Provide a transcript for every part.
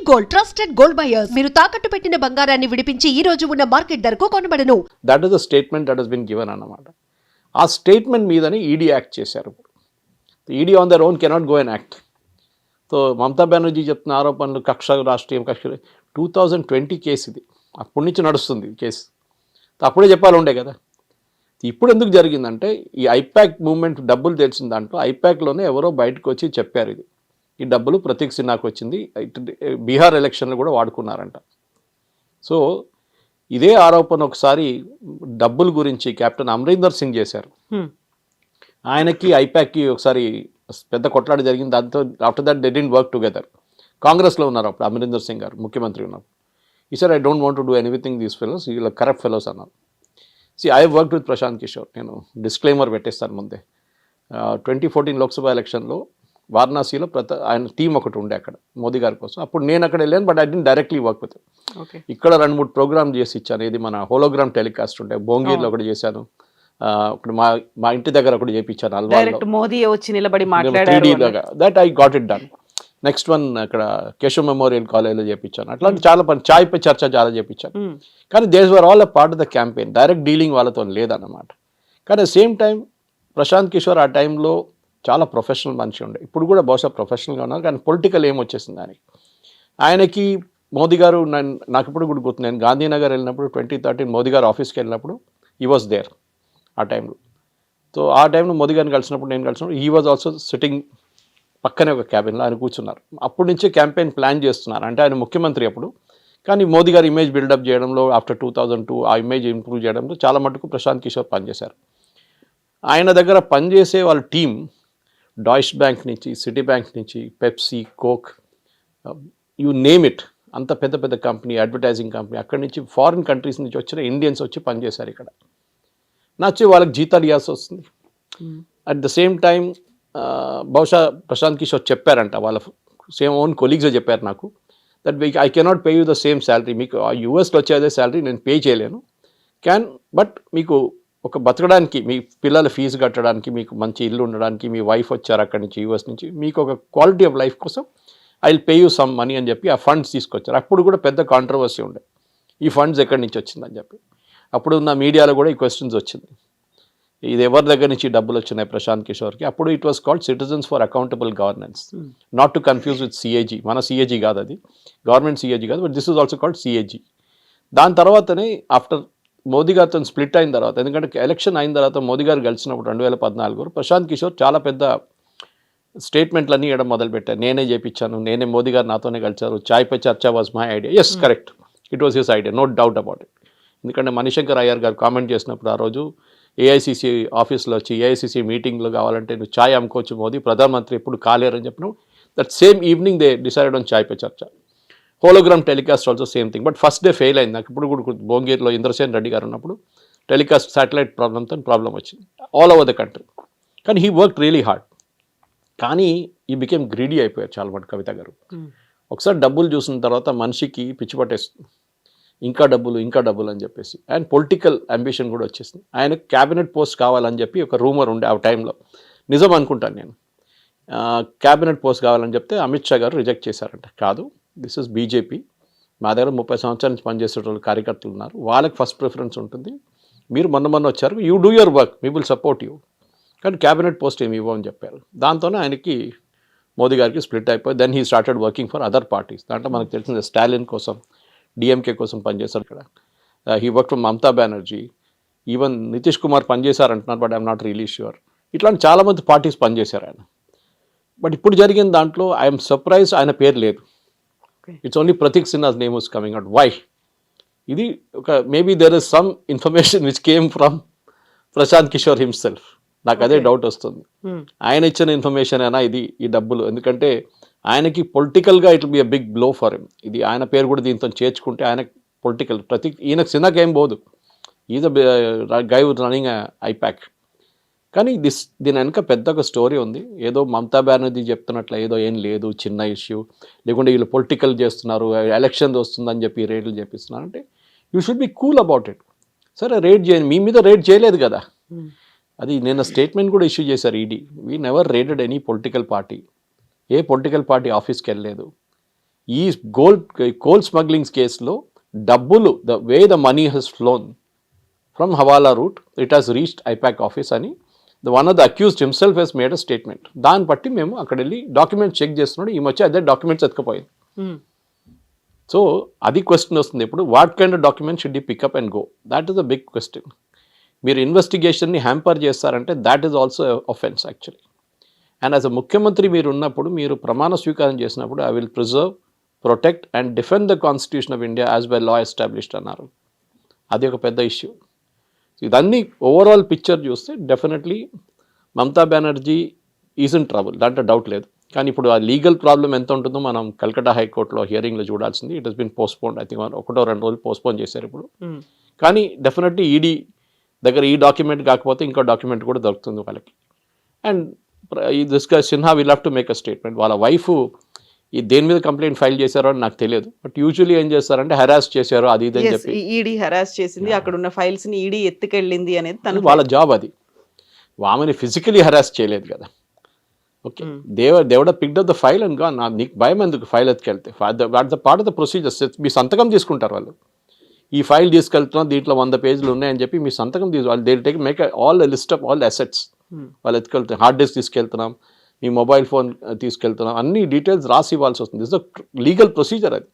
Gold trusted gold buyers మీరు తాకట్టు పెట్టిన బంగారాన్ని విడిపించి ఈ రోజు ఉన్న మార్కెట్ ధరకు కొనబడను. That is the statement that has been given అన్నమాట. ఆ స్టేట్మెంట్ మీదని ఈడీ యాక్ట్ చేశారు. ED on their own cannot go and act. So Mamata Banerjee చెప్తున్న ఆరోపణలు రాష్ట్రీయ కక్ష 2020 కేసు ఇది. అప్పటి నుంచి నడుస్తుంది కేసు. అప్పుడే చెప్పాలి ఉండే కదా. ఇప్పుడు ఎందుకు జరిగిందంటే ఈ ఐపాక్ మూవ్మెంట్ డబ్బులు తెలిసిన దాంట్లో ఐపాక్లోనే ఎవరో బయటకు వచ్చి చెప్పారు ఇది ఈ డబ్బులు ప్రతీక్ సిన్హాకు వచ్చింది, బీహార్ ఎలక్షన్లు కూడా వాడుకున్నారంట. సో ఇదే ఆరోపణ ఒకసారి డబ్బుల గురించి కెప్టెన్ అమరీందర్ సింగ్ చేశారు. ఆయనకి ఐపాక్కి ఒకసారి పెద్ద కొట్లాట జరిగింది. దాంతో after that they didn't work together. కాంగ్రెస్లో ఉన్నారు అప్పుడు అమరీందర్ సింగ్ గారు ముఖ్యమంత్రి ఉన్నారు. ఈ sir I don't want to do anything these fellows, వీళ్ళ కరప్ట్ ఫెలోస్ అన్నారు. I worked with Prashant Kishor. నేను డిస్క్లైమర్ పెట్టేస్తాను ముందే. 2014 లోక్సభ ఎలక్షన్లో వారణాసిలో ఆయన టీం ఒకటి ఉండే అక్కడ మోదీ గారి కోసం. అప్పుడు నేను అక్కడ వెళ్ళాను, but I didn't directly work with. ఇక్కడ 2-3 ప్రోగ్రామ్ చేసి ఇచ్చాను. ఇది మన హోలోగ్రామ్ టెలికాస్ట్ ఉంటే భోంగీర్లో ఒకటి చేశాను, ఒకటి మా ఇంటి దగ్గర ఒకటి చేయించాను అల్వాలో. మోదీ వచ్చి నిలబడి మాట్లాడారు. That I got it done. Next one అక్కడ కేశవ్ మెమోరియల్ కాలేజ్లో చేయించాను. అట్లాంటి చాలా పని, చాయ్ పై చర్చ చాలా చేయించాను. కానీ these were all a part of the campaign. Direct dealing వాళ్ళతో లేదన్నమాట. కానీ సేమ్ టైం ప్రశాంత్ కిషోర్ ఆ టైంలో చాలా ప్రొఫెషనల్ మనిషి ఉండే. ఇప్పుడు కూడా బహుశా ప్రొఫెషనల్గా ఉన్నారు, కానీ పొలిటికల్ ఏం వచ్చేసింది దానికి. ఆయనకి మోదీ గారు నాకు ఇప్పుడు కూడా గుర్తు, నేను గాంధీనగర్ వెళ్ళినప్పుడు 2013 మోదీ గారు ఆఫీస్కి వెళ్ళినప్పుడు ఈ వాజ్ దేర్ ఆ టైంలో. సో ఆ టైంలో మోదీ గారిని కలిసినప్పుడు నేను కలిసినప్పుడు ఈ వాజ్ ఆల్సో సిట్టింగ్ పక్కనే ఒక క్యాబిన్లో ఆయన కూర్చున్నారు. అప్పటి నుంచే క్యాంపెయిన్ ప్లాన్ చేస్తున్నారు. అంటే ఆయన ముఖ్యమంత్రి అప్పుడు, కానీ మోదీ గారు ఇమేజ్ బిల్డప్ చేయడంలో ఆఫ్టర్ 2002 ఆ ఇమేజ్ ఇంప్రూవ్ చేయడంలో చాలా మటుకు ప్రశాంత్ కిషోర్ పనిచేశారు. ఆయన దగ్గర పనిచేసే వాళ్ళ టీం డాయిష్ బ్యాంక్ నుంచి, సిటీ బ్యాంక్ నుంచి, Pepsi, coke, you name it, అంత పెద్ద పెద్ద కంపెనీ, అడ్వర్టైజింగ్ కంపెనీ, అక్కడి నుంచి ఫారిన్ కంట్రీస్ నుంచి వచ్చిన ఇండియన్స్ వచ్చి పనిచేశారు ఇక్కడ. నచ్చి వాళ్ళకి జీతాలు ఇవ్వాల్సి వస్తుంది. అట్ ద సేమ్ టైం బహుశా ప్రశాంత్ కిషోర్ చెప్పారంట, వాళ్ళ సేమ్ ఓన్ కొలీగ్స్ చెప్పారు నాకు, that I cannot pay you the same salary. మీకు యూఎస్లో వచ్చే అదే శాలరీ నేను పే చేయలేను, బట్ మీకు ఒక బతకడానికి, మీ పిల్లల ఫీజు కట్టడానికి, మీకు మంచి ఇల్లు ఉండడానికి, మీ వైఫ్ వచ్చారు అక్కడి నుంచి యూఎస్ నుంచి, మీకు ఒక క్వాలిటీ ఆఫ్ లైఫ్ కోసం I will pay you some money అని చెప్పి ఆ ఫండ్స్ తీసుకొచ్చారు. అప్పుడు కూడా పెద్ద కాంట్రవర్సీ ఉండే, ఈ ఫండ్స్ ఎక్కడి నుంచి వచ్చిందని చెప్పి. అప్పుడు ఉన్న మీడియాలో కూడా ఈ క్వశ్చన్స్ వచ్చింది, ఇది ఎవరి దగ్గర నుంచి డబ్బులు వచ్చినాయి ప్రశాంత్ కిషోర్కి. అప్పుడు it was called citizens for accountable governance, not to confuse with CAG. మన సిఏజీ కాదు అది, గవర్నమెంట్ సిఏజీ కాదు, but this is also called CAG. దాని తర్వాతనే ఆఫ్టర్ మోదీ గారితో స్ప్లిట్ అయిన తర్వాత, ఎందుకంటే ఎలక్షన్ అయిన తర్వాత మోదీ గారు కలిసినప్పుడు 2014 ప్రశాంత్ కిషోర్ చాలా పెద్ద స్టేట్మెంట్లన్నీ ఇవ్వడం మొదలుపెట్టారు. నేనే చేయించాను, నేనే, మోదీ గారు నాతోనే కలిసారు, Chai Pe Charcha was my idea. Yes, correct, it was his idea, no doubt about it. ఎందుకంటే మణిశంకర్ అయ్యర్ గారు కామెంట్ చేసినప్పుడు ఆ రోజు ఏఐసిసి ఆఫీస్లో వచ్చి, ఏఐసిసి మీటింగ్లో కావాలంటే నువ్వు ఛాయ్ అమ్ముకోవచ్చు మోదీ, ప్రధానమంత్రి ఎప్పుడు కాలేరని చెప్పిన that same evening they decided on Chai Pe Charcha. Hologram telecast also same thing, but first day fail అయింది. నాకు ఇప్పుడు కూడా భోంగీర్లో ఇంద్రసేన్ రెడ్డి గారు ఉన్నప్పుడు టెలికాస్ట్ శాటిలైట్ ప్రాబ్లంతో ప్రాబ్లం వచ్చింది ఆల్ ఓవర్ ద కంట్రీ. కానీ హీ వర్క్ రియలీ హార్డ్. కానీ ఈ బికేమ్ గ్రీడీ అయిపోయారు చాలా మటు కవిత గారు. ఒకసారి డబ్బులు చూసిన తర్వాత మనిషికి పిచ్చి పట్టేస్తుంది, ఇంకా డబ్బులు అని చెప్పేసి. అండ్ పొలిటికల్ అంబిషన్ కూడా వచ్చేసింది. ఆయన క్యాబినెట్ పోస్ట్ కావాలని చెప్పి ఒక రూమర్ ఉండే ఆ టైంలో, నిజం అనుకుంటాను నేను. క్యాబినెట్ పోస్ట్ కావాలని చెప్తే అమిత్ షా గారు రిజెక్ట్ చేశారంట. కాదు, దిస్ ఇస్ బీజేపీ, మా దగ్గర 30 సంవత్సరాల నుంచి పనిచేసే వాళ్ళు కార్యకర్తలు ఉన్నారు, వాళ్ళకి ఫస్ట్ ప్రిఫరెన్స్ ఉంటుంది, మీరు మొన్న వచ్చారు, you do your work, we will support you, కానీ క్యాబినెట్ పోస్ట్ ఏమి ఇవ్వమని చెప్పారు. దాంతోనే ఆయనకి మోదీ గారికి స్ప్లిట్ అయిపోయి then he started working for other parties. దాంట్లో మనకు తెలిసింది స్టాలిన్ కోసం, డిఎంకే కోసం పనిచేశారు ఇక్కడ. He work from Mamata Banerjee, even Nitish Kumar పనిచేశారంటున్నారు, but I'm not really sure. ఇట్లాంటి చాలామంది పార్టీస్ పనిచేశారు ఆయన. బట్ ఇప్పుడు జరిగిన దాంట్లో ఐఎమ్ సర్ప్రైజ్ ఆయన పేరు లేదు. It's only Prateek Sinha's name was coming out. Why? ఇది ఒక maybe there is some information which came from Prashant Kishor himself. నాకు అదే డౌట్ వస్తుంది, ఆయన ఇచ్చిన ఇన్ఫర్మేషన్ అయినా ఇది ఈ డబ్బులు. ఎందుకంటే ఆయనకి పొలిటికల్గా it will be a big blow for him. ఇది ఆయన పేరు కూడా దీంతో చేర్చుకుంటే ఆయన పొలిటికల్, ఈయనకు సిన్హాకి ఏం పోదు, is a guy running IPAC. కానీ దీని వెనక పెద్ద ఒక స్టోరీ ఉంది. ఏదో మమతా బెనర్జీ చెప్తున్నట్లు ఏదో ఏం లేదు, చిన్న ఇష్యూ, లేకుంటే వీళ్ళు పొలిటికల్ చేస్తున్నారు, ఎలక్షన్ వస్తుందని చెప్పి రేట్లు చేపిస్తున్నారు అంటే you should be cool about it. సరే రేట్ చేయండి, మీ మీద రేట్ చేయలేదు కదా. అది నేను స్టేట్మెంట్ కూడా ఇష్యూ చేశారు ED, we never rated any political party. ఏ పొలిటికల్ పార్టీ ఆఫీస్కి వెళ్ళలేదు. ఈ కోల్ స్మగ్లింగ్స్ కేసులో డబ్బులు the money has flown from hawala route it has reached IPAC office అని one of the accused himself has made a statement. దాన్ని బట్టి మేము అక్కడ వెళ్ళి డాక్యుమెంట్స్ చెక్ చేస్తున్నాడు. ఈ మధ్య అదే డాక్యుమెంట్స్ ఎత్తుకపోయింది. సో అది క్వశ్చన్ వస్తుంది ఇప్పుడు, what kind of document should you pick up and go? That is a big question. మీరు ఇన్వెస్టిగేషన్ని హ్యాంపర్ చేస్తారంటే that is also offence actually. And as a ముఖ్యమంత్రి మీరు ఉన్నప్పుడు, మీరు ప్రమాణ స్వీకారం చేసినప్పుడు I will preserve, protect and defend the constitution of India as by law established అన్నారు. అది ఒక పెద్ద ఇష్యూ. ఇదన్నీ ఓవరాల్ పిక్చర్ చూస్తే definitely Mamata Banerjee is in trouble, దాంట్లో డౌట్ లేదు. కానీ ఇప్పుడు ఆ లీగల్ ప్రాబ్లం ఎంత ఉంటుందో మనం కల్కటా హైకోర్టులో హియరింగ్లో చూడాల్సింది. It has been postponed. I think 1-2 రోజులు పోస్ట్పోన్ చేశారు ఇప్పుడు. కానీ డెఫినెట్లీ ఈడీ దగ్గర ఈ డాక్యుమెంట్ కాకపోతే ఇంకో డాక్యుమెంట్ కూడా దొరుకుతుంది వాళ్ళకి. And this guy Sinha will have to make a statement. వాళ్ళ వైఫ్ ఈ దేని మీద కంప్లైంట్ ఫైల్ చేశారో అని నాకు తెలియదు. బట్ యూజువల్లీ ఏం చేస్తారంటే హెరాస్ చేశారు అది ఇది అని చెప్పి ఈడీ హెరాస్ చేసింది, అక్కడ ఉన్న ఫైల్స్ ని ఈడీ ఎత్తుకెళ్ళింది అనేది తను వాళ్ళ జాబ్. అది ఆమెని ఫిజికలీ హెరాస్ చేయలేదు కదా. ఓకే, దేవుడ picked up the file and గా, నీకు భయం ఎందుకు ఫైల్ ఎత్తుకెళ్తే? What the part of the procedures. మీ సంతకం తీసుకుంటారు వాళ్ళు. ఈ ఫైల్ తీసుకెళ్తున్నాం, దీంట్లో 100 పేజీలు ఉన్నాయని చెప్పి మీ సంతకం వాళ్ళు they take make all list of all assets. వాళ్ళు ఎత్తుకెళ్తారు. హార్డ్ డిస్క్ తీసుకెళ్తున్నాం, మీ మొబైల్ ఫోన్ తీసుకెళ్తున్నాం, అన్ని డీటెయిల్స్ రాసి ఇవ్వాల్సి వస్తుంది. దిస్ ద లీగల్ ప్రొసీజర్ అది.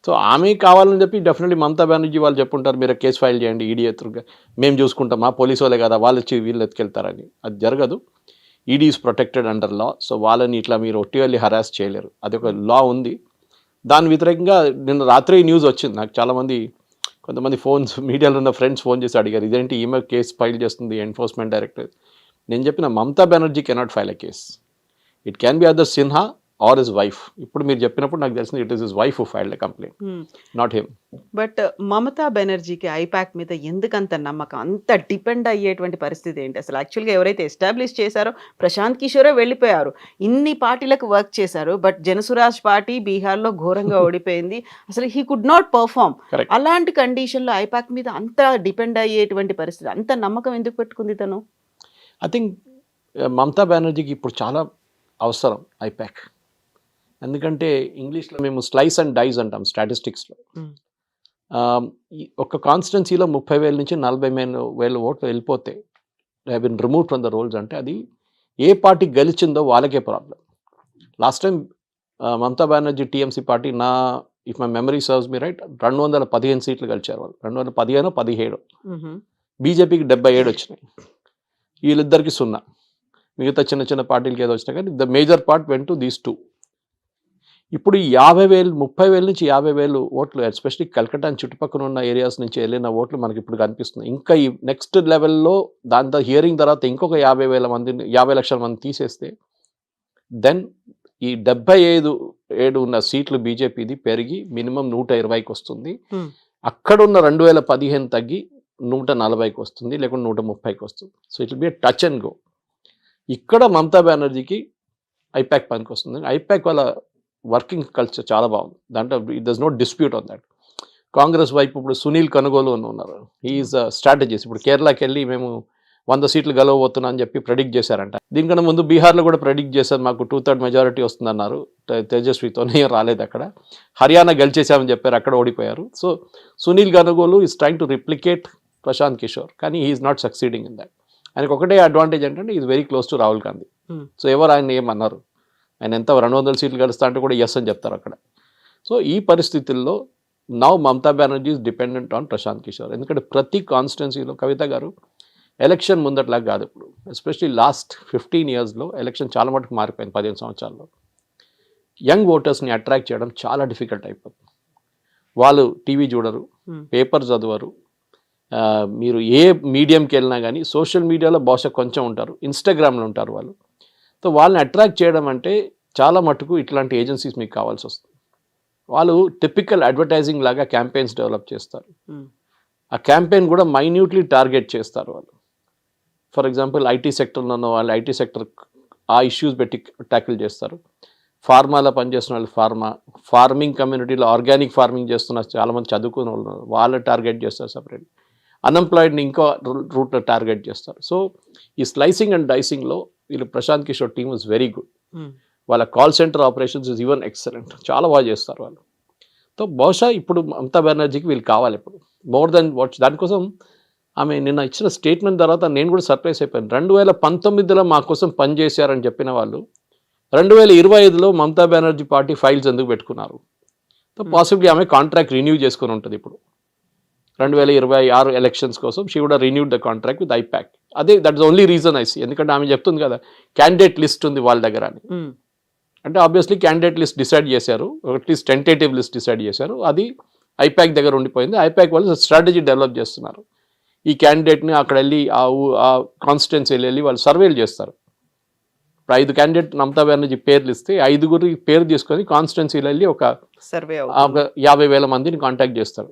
సో ఆమె కావాలని చెప్పి డెఫినెట్లీ మమతా బెనర్జీ వాళ్ళు చెప్పుంటారు, మీరు కేసు ఫైల్ చేయండి ఈడీ ఎత్తుగా, మేము చూసుకుంటాం, మా పోలీసు వాళ్ళే కదా, వాళ్ళు వచ్చి వీళ్ళు ఎత్తుకెళ్తారని. అది జరగదు. ED is protected under law. So వాళ్ళని ఇట్లా మీరు ఒట్టివల్లి హరాస్ చేయలేరు. అది ఒక లా ఉంది. దాని వ్యతిరేకంగా నిన్న రాత్రి న్యూస్ వచ్చింది. నాకు చాలామంది కొంతమంది ఫోన్స్ మీడియాలో ఉన్న ఫ్రెండ్స్ ఫోన్ చేసి అడిగారు, ఇదేంటి ఈమె కేసు ఫైల్ చేస్తుంది ఎన్ఫోర్స్మెంట్ డైరెక్టర్. నేను చెప్పిన Mamata Banerjee cannot file a case. It can be other Sinha or his wife. ఇప్పుడు మీరు చెప్పినప్పుడు నాకు తెలిసింది it is his wife who filed a complaint, not him. But Mamata బెనర్జీకి ఐపాక్ మీద ఎందుకంత నమ్మకం, అంత డిపెండ్ అయ్యేటువంటి పరిస్థితి ఏంటి అసలు? యాక్చువల్గా ఎవరైతే ఎస్టాబ్లిష్ చేశారో ప్రశాంత్ కిషోరే వెళ్ళిపోయారు, ఇన్ని పార్టీలకు వర్క్ చేశారు, బట్ జనసురాజ్ పార్టీ బీహార్లో ఘోరంగా ఓడిపోయింది. అసలు హీ కుడ్ నాట్ పర్ఫామ్. అలాంటి కండిషన్లో ఐపాక్ మీద అంత డిపెండ్ అయ్యేటువంటి పరిస్థితి, అంత నమ్మకం ఎందుకు పెట్టుకుంది తను? ఐ థింక్ మమతా బెనర్జీకి ఇప్పుడు చాలా అవసరం ఐపాక్. ఎందుకంటే ఇంగ్లీష్లో మేము స్లైస్ అండ్ డైస్ అంటాం స్టాటిస్టిక్స్లో. ఒక కాన్స్టిట్యున్సీలో 30,000 నుంచి 40,000 ఓట్లు వెళ్ళిపోతే have been remove from the rolls అంటే అది ఏ పార్టీ గెలిచిందో వాళ్ళకే problem. Last time Mamata Banerjee TMC party, if my memory serves me right, 215 సీట్లు గెలిచారు వాళ్ళు. 215-17. బీజేపీకి 77 వచ్చినాయి. వీళ్ళిద్దరికి 0. మిగతా చిన్న చిన్న పార్టీలకి ఏదో వచ్చినా కానీ the major part went to these 2. ఇప్పుడు 30,000 నుంచి 50,000 ఓట్లు ఎస్పెషలీ కల్కటా చుట్టుపక్కల ఉన్న ఏరియాస్ నుంచి వెళ్ళిన ఓట్లు మనకి ఇప్పుడు కనిపిస్తుంది. ఇంకా ఈ నెక్స్ట్ లెవెల్లో దాంతో హియరింగ్ తర్వాత ఇంకొక 50 లక్షల మంది తీసేస్తే దెన్ ఈ 75 ఉన్న సీట్లు బీజేపీది పెరిగి మినిమం 120కి వస్తుంది. అక్కడున్న 2015 తగ్గి 140కి వస్తుంది, లేకుంటే 130కి వస్తుంది. So it will B touch and go. ఇక్కడ మమతా బెనర్జీకి ఐపాక్ పనికి వస్తుంది. ఐపాక్ వాళ్ళ వర్కింగ్ కల్చర్ చాలా బాగుంది. దాంట్లో it does no dispute on that. Congress వైపు ఇప్పుడు సునీల్ కనుగోలు ఉన్నారు. He's strategist. ఇప్పుడు కేరళకి వెళ్ళి మేము 100 సీట్లు గెలవబోతున్నా అని చెప్పి ప్రెడిక్ట్ చేశారంట. దీనికన్నా ముందు బీహార్లో కూడా ప్రెడిక్ట్ చేశారు, మాకు 2/3 మెజారిటీ వస్తుందన్నారు. తేజస్వితోనే రాలేదు అక్కడ. హర్యానా గెలిచేసామని చెప్పారు, అక్కడ ఓడిపోయారు. So Sunil Kanugolu is trying to replicate Prashant Kishor, కానీ he's not succeeding in that. ఆయనకు ఒకటే అడ్వాంటేజ్ ఏంటంటే is very close to Rahul Gandhi. So ఎవరు ఆయన ఏమన్నారు, ఆయన ఎంత 200 సీట్లు గెలుస్తా అంటే కూడా ఎస్ అని చెప్తారు అక్కడ. సో ఈ పరిస్థితుల్లో now Mamata Banerjee is dependent on Prashant Kishor. ఎందుకంటే ప్రతి కాన్స్టిట్యున్సీలో కవిత గారు ఎలక్షన్ ముందట్లాగా కాదు. ఇప్పుడు ఎస్పెషలీ లాస్ట్ 15 yearsలో ఎలక్షన్ చాలా మటుకు మారిపోయింది. 15 సంవత్సరాల్లో యంగ్ ఓటర్స్ని అట్రాక్ట్ చేయడం చాలా డిఫికల్ట్ అయిపోతుంది. వాళ్ళు టీవీ చూడరు, పేపర్ చదవరు, మీరు ఏ మీడియంకి వెళ్ళినా కానీ సోషల్ మీడియాలో బహుశా కొంచెం ఉంటారు, ఇన్స్టాగ్రామ్లో ఉంటారు వాళ్ళు. సో వాళ్ళని అట్రాక్ట్ చేయడం అంటే చాలా మటుకు ఇట్లాంటి ఏజెన్సీస్ మీకు కావాల్సి వస్తుంది. వాళ్ళు టిపికల్ అడ్వర్టైజింగ్ లాగా క్యాంపెయిన్స్ డెవలప్ చేస్తారు. ఆ క్యాంపెయిన్ కూడా మైన్యూట్లీ టార్గెట్ చేస్తారు వాళ్ళు. ఫర్ ఎగ్జాంపుల్ ఐటీ సెక్టర్లో ఉన్న వాళ్ళు ఐటీ సెక్టర్ ఆ ఇష్యూస్ పెట్టి ట్యాకిల్ చేస్తారు. ఫార్మాలో పనిచేస్తున్న వాళ్ళు ఫార్మింగ్ కమ్యూనిటీలో ఆర్గానిక్ ఫార్మింగ్ చేస్తున్న చాలామంది చదువుకున్న వాళ్ళు టార్గెట్ చేస్తారు సపరేట్. అన్ఎంప్లాయిడ్ని ఇంకో రూట్లో టార్గెట్ చేస్తారు. సో ఈ స్లైసింగ్ అండ్ డైసింగ్లో వీళ్ళు Prashant Kishor team is very good. వాళ్ళ call centre operations is even excellent, చాలా బాగా చేస్తారు వాళ్ళు. సో బహుశా ఇప్పుడు మమతా బెనర్జీకి వీళ్ళు కావాలి ఇప్పుడు మోర్ దెన్ వాట్. దానికోసం ఆమె నిన్న ఇచ్చిన స్టేట్మెంట్ తర్వాత నేను కూడా సర్ప్రైజ్ అయిపోయాను. 2019లో మా కోసం పనిచేశారని చెప్పిన వాళ్ళు 2025లో మమతా బెనర్జీ పార్టీ ఫైల్స్ ఎందుకు పెట్టుకున్నారు? సో పాసిబ్లీ ఆమె కాంట్రాక్ట్ రిన్యూ చేసుకుని ఉంటుంది ఇప్పుడు 2026 ఎలక్షన్స్ కోసం. She would renewed the contract with IPAC. అదే that is only reason I see. ఎందుకంటే ఆమె చెప్తుంది కదా క్యాండిడేట్ లిస్ట్ ఉంది వాళ్ళ దగ్గర అని. అంటే ఆబ్వియస్లీ క్యాండిడేట్ లిస్ట్ డిసైడ్ చేశారు, అట్లీస్ట్ టెంటేటివ్ లిస్ట్ డిసైడ్ చేశారు, అది ఐపాక్ దగ్గర ఉండిపోయింది. ఐపాక్ వాళ్ళు స్ట్రాటజీ డెవలప్ చేస్తున్నారు. ఈ క్యాండిడేట్ని అక్కడ వెళ్ళి ఆ కాన్స్టిట్యున్సీ వెళ్ళి వాళ్ళు సర్వేలు చేస్తారు. ఇప్పుడు 5 క్యాండిడేట్ మమతా బెనర్జీ పేర్లు ఇస్తే 5 పేరు తీసుకొని కాన్స్టిట్యున్సీలో వెళ్ళి ఒక సర్వే 50,000 మందిని కాంటాక్ట్ చేస్తారు.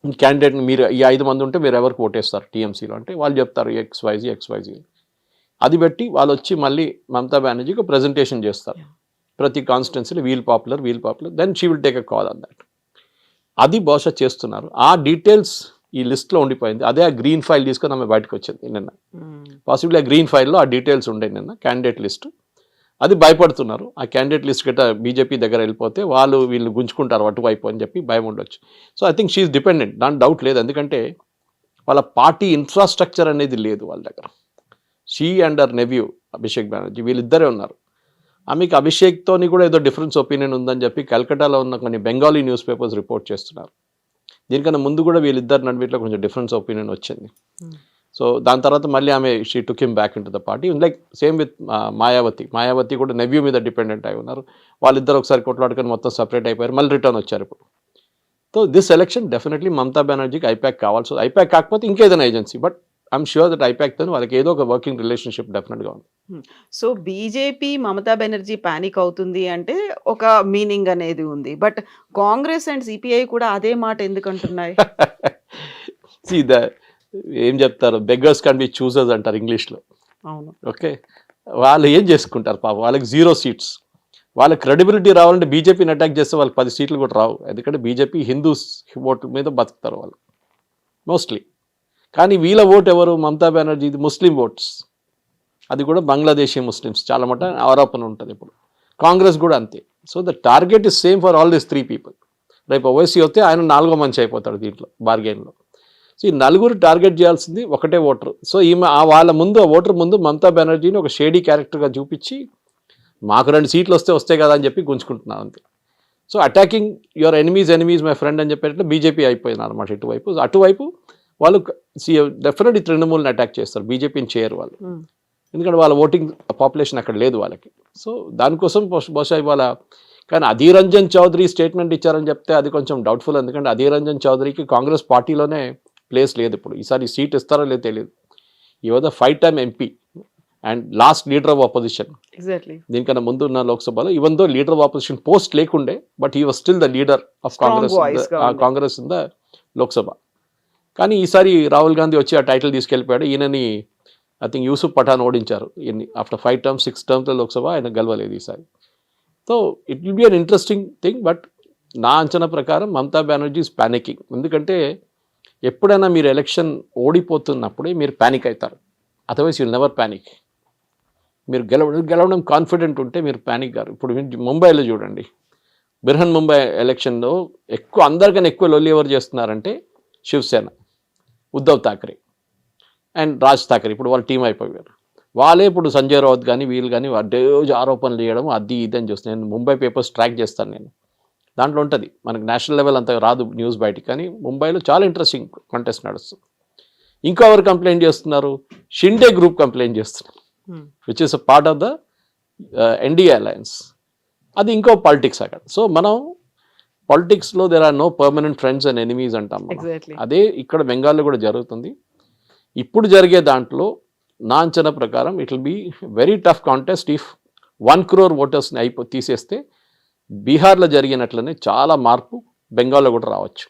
ఈ క్యాండిడేట్ని మీరు ఈ 5 మంది ఉంటే మీరు ఎవరికి ఓటేస్తారు టీఎంసీలో అంటే వాళ్ళు చెప్తారు XYZ. అది బట్టి వాళ్ళు వచ్చి మళ్ళీ మమతా బెనర్జీకి ప్రజెంటేషన్ చేస్తారు. ప్రతి కాన్స్టిట్యున్సీలో we'll popular then she will take a call on that. అది బహుశా చేస్తున్నారు. ఆ డీటెయిల్స్ ఈ లిస్ట్లో ఉండిపోయింది. అదే ఆ గ్రీన్ ఫైల్ తీసుకొని ఆమె బయటకు వచ్చింది నిన్న. పాసిబుల్లీ ఆ గ్రీన్ ఫైల్లో ఆ డీటెయిల్స్ ఉండే నిన్న క్యాండిడేట్ లిస్ట్. అది భయపడుతున్నారు. ఆ క్యాండిడేట్ లిస్ట్ గట్రా బీజేపీ దగ్గర వెళ్ళిపోతే వీళ్ళు గుంజుకుంటారు అటువైపు అని చెప్పి భయం ఉండొచ్చు. So I think she's dependent, దాని డౌట్ లేదు. ఎందుకంటే వాళ్ళ పార్టీ ఇన్ఫ్రాస్ట్రక్చర్ అనేది లేదు వాళ్ళ దగ్గర. She and her nephew Abhishek Banerjee వీళ్ళిద్దరే ఉన్నారు. ఆమెకి అభిషేక్తోని కూడా ఏదో డిఫరెన్స్ ఒపీనియన్ ఉందని చెప్పి కల్కటాలో ఉన్న కొన్ని బెంగాలీ న్యూస్ పేపర్స్ రిపోర్ట్ చేస్తున్నారు. దీనికన్నా ముందు కూడా వీళ్ళిద్దరు నడువిట్లో కొంచెం డిఫరెన్స్ ఒపీనియన్ వచ్చింది. సో దాని తర్వాత మళ్ళీ ఆమె she took him back in to the party. Like same with Mayawati కూడా నెవ్యూ మీద డిపెండెంట్ అయి ఉన్నారు. వాళ్ళిద్దరు ఒకసారి కొట్లాడుకొని మొత్తం సపరేట్ అయిపోయారు, మళ్ళీ రిటర్న్ వచ్చారు ఇప్పుడు. So this election definitely Mamata బెనర్జీకి ఐపాక్ కావాల్సి, ఐపాక్ కాకపోతే ఇంకేదైనా agency, but I'm sure that ఐపాక్తో వాళ్ళకి ఏదో ఒక వర్కింగ్ రిలేషన్షిప్ డెఫినెట్గా ఉంది. సో బీజేపీ మమతా బెనర్జీ పానిక్ అవుతుంది అంటే ఒక మీనింగ్ అనేది ఉంది. బట్ కాంగ్రెస్ అండ్ సిపిఐ కూడా అదే మాట ఎందుకు అంటున్నాయి? ఏం చెప్తారు, బెగ్గర్స్ కెన్ బి చూసర్స్ అంటారు ఇంగ్లీష్లో. అవును, ఓకే, వాళ్ళు ఏం చేసుకుంటారు పాపం, వాళ్ళకి 0 సీట్స్. వాళ్ళ క్రెడిబిలిటీ రావాలంటే బీజేపీని అటాక్ చేస్తే వాళ్ళకి 10 సీట్లు కూడా రావు. ఎందుకంటే బీజేపీ హిందూస్ ఓటు మీద బతుకుతారు వాళ్ళు మోస్ట్లీ. కానీ వీళ్ళ ఓటు ఎవరు? మమతా బెనర్జీది ముస్లిం ఓట్స్, అది కూడా బంగ్లాదేశీ ముస్లిమ్స్ చాలా మట ఆరోపణ ఉంటుంది ఇప్పుడు. కాంగ్రెస్ కూడా అంతే. So the target is same for all this 3 people. రేపు ఓవైసీ వస్తే ఆయన 4వ మంచి అయిపోతాడు దీంట్లో బార్గెన్లో. సో ఈ 4 టార్గెట్ చేయాల్సింది ఒకటే ఓటర్. సో ఈమె వాళ్ళ ముందు ఆ ఓటర్ ముందు మమతా బెనర్జీని ఒక షేడీ క్యారెక్టర్గా చూపించి మాకు 2 సీట్లు వస్తే కదా అని చెప్పి గుంజుకుంటున్నారు అంతే. So attacking your enemies my friend అని చెప్పేటట్లు బీజేపీ అయిపోయినారు అన్నమాట ఇటువైపు. అటువైపు వాళ్ళు డెఫినెట్లీ తృణమూల్ని అటాక్ చేస్తారు, బీజేపీని చేయరు వాళ్ళు. ఎందుకంటే వాళ్ళ ఓటింగ్ పాపులేషన్ అక్కడ లేదు వాళ్ళకి. సో దానికోసం బహుశా ఇవాళ కానీ అధీర్ రంజన్ చౌదరి స్టేట్మెంట్ ఇచ్చారని చెప్తే అది కొంచెం డౌట్ఫుల్. ఎందుకంటే అధీర్ రంజన్ చౌదరికి కాంగ్రెస్ పార్టీలోనే ప్లేస్ లేదు ఇప్పుడు. ఈసారి సీట్ ఇస్తారో లేదో తెలియదు. ఈ was a 5-time MP and last leader of opposition. Exactly దీనికన్నా ముందు ఉన్న లోక్సభలో even though leader of opposition post లేకుండే, but he was still the leader of Congress in the Lok. కానీ ఈసారి రాహుల్ గాంధీ వచ్చి ఆ టైటిల్ తీసుకెళ్ళిపోయాడు. ఈయనని ఐ థింక్ యూసుఫ్ పఠాన్ ఓడించారు. ఆఫ్టర్ 5 terms 6 terms లోక్సభ ఆయన గెలవలేదు ఈసారి. So it will be an interesting thing. But నా అంచనా ప్రకారం మమతా బెనర్జీ ఈజ్ ప్యానికింగ్. ఎందుకంటే ఎప్పుడైనా మీరు ఎలక్షన్ ఓడిపోతున్నప్పుడే మీరు ప్యానిక్ అవుతారు, అదర్వైజ్ యుల్ నెవర్ ప్యానిక్. మీరు గెలవడం కాన్ఫిడెంట్ ఉంటే మీరు ప్యానిక్ గారు. ఇప్పుడు ముంబైలో చూడండి, బిర్హన్ ముంబై ఎలక్షన్లో అందరికన్నా ఎక్కువ లొల్లి ఎవరు చేస్తున్నారంటే శివసేన, ఉద్ధవ్ ఠాక్రే అండ్ రాజ్ ఠాక్రే. ఇప్పుడు వాళ్ళు టీం అయిపోయారు. వాళ్ళే ఇప్పుడు సంజయ్ రావత్ కానీ వీళ్ళు కానీ రోజు ఆరోపణలు చేయడం అది ఇది అని చూస్తాను. నేను ముంబై పేపర్స్ ట్రాక్ చేస్తాను, నేను దాంట్లో ఉంటుంది. మనకు నేషనల్ లెవెల్ అంత రాదు న్యూస్ బయటికి, కానీ ముంబైలో చాలా ఇంట్రెస్టింగ్ కంటెస్ట్ నడుస్తుంది. ఇంకా ఎవరు కంప్లైంట్ చేస్తున్నారు? షిండే గ్రూప్ కంప్లైంట్ చేస్తున్నారు, which is a part of the NDA alliance. అది ఇంకో పాలిటిక్స్ అక్కడ. సో మనం పాలిటిక్స్లో there are no permanent friends and enemies అంటాం. అదే ఇక్కడ బెంగాల్లో కూడా జరుగుతుంది. ఇప్పుడు జరిగే దాంట్లో నా అంచనా ప్రకారం it will be very tough contest. If 1 crore ఓటర్స్ని తీసేస్తే బీహార్లో జరిగినట్లనే చాలా మార్పు బెంగాల్లో కూడా రావచ్చు.